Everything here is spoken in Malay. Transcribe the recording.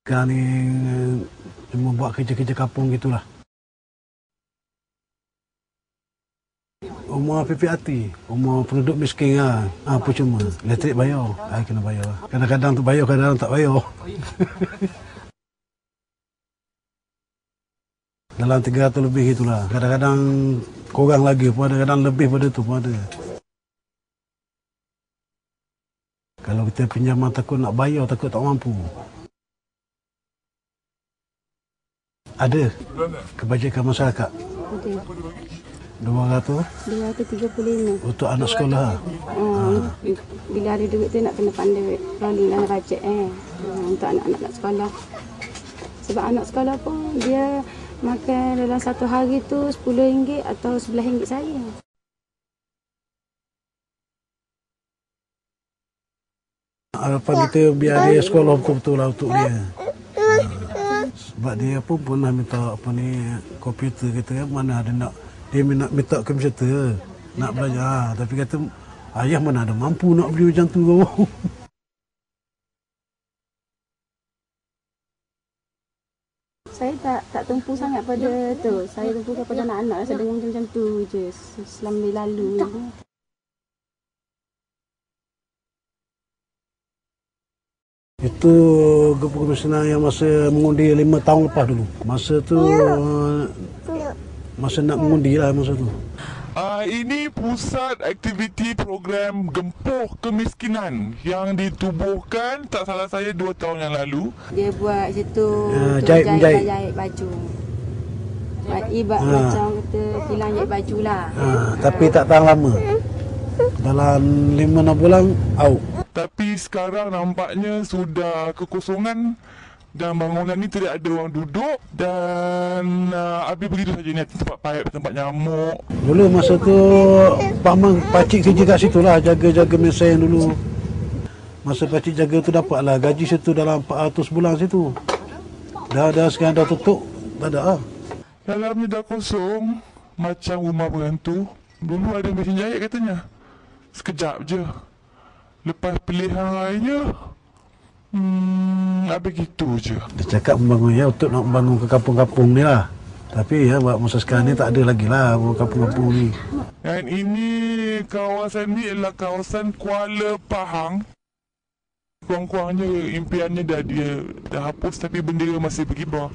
Sekarang ni cuma buat kerja-kerja kapung gitulah. Rumah PPRT, rumah penduduk miskin lah. Percuma. Elektrik bayar. Kena bayar. Kadang-kadang tu bayar, kadang-kadang tak bayar. Dalam 300 lebih itulah. Kadang-kadang kurang lagi pun ada, kadang lebih pada tu pun ada. Kalau kita pinjaman takut nak bayar, takut tak mampu. Ada kebajikan masyarakat. Ada. 235 untuk anak sekolah. Bila ada duit tu nak kena pandai lalulah bajet untuk anak-anak sekolah. Sebab anak sekolah pun dia makan dalam satu hari tu RM10 atau RM11 saja. Harapan kita biar dia sekolah betul-betul lah untuk dia. Sebab dia pun pernah minta komputer, kita kan mana ada nak, dia minta komputer nak belajar, tapi kata ayah mana ada mampu nak beli macam tu. Saya tak tumpu sangat pada tu. Saya tumpu kepada anak-anak. Saya dengar macam tu je selama lalu. Itu keputusan yang masa mengundi 5 tahun lepas dulu. Masa tu masa nak mengundi lah masa tu. Ini pusat aktiviti program Gempuh Kemiskinan yang ditubuhkan tak salah saya 2 tahun yang lalu. Dia buat situ jahit baju. Macam kata kilang jahit baju lah. Tapi tak tahan lama. Dalam 5-6 bulan out. Tapi sekarang nampaknya sudah kekosongan dan bangunan ni tidak ada orang duduk dan habis begitu saja ni tempat paip, tempat nyamuk. Dulu masa tu pakcik kerja kat situ lah, jaga-jaga mesin dulu. Masa pakcik jaga tu dapatlah gaji situ dalam 400 bulan situ. Dah sekarang dah tutup, tak ada lah. Dalamnya dah kosong macam rumah berhantu. Dulu ada mesin jahit katanya. Sekejap je. Lepas pilihan raya, habis gitu je. Dia cakap membangun ya untuk nak membangun ke kampung-kampung ni lah. Tapi ya buat masa sekarang ni tak ada lagi lah kampung-kampung ni. Dan ini kawasan ni adalah kawasan Kuala Pahang. Kurang-kurangnya impiannya dah hapus tapi bendera masih berkibar.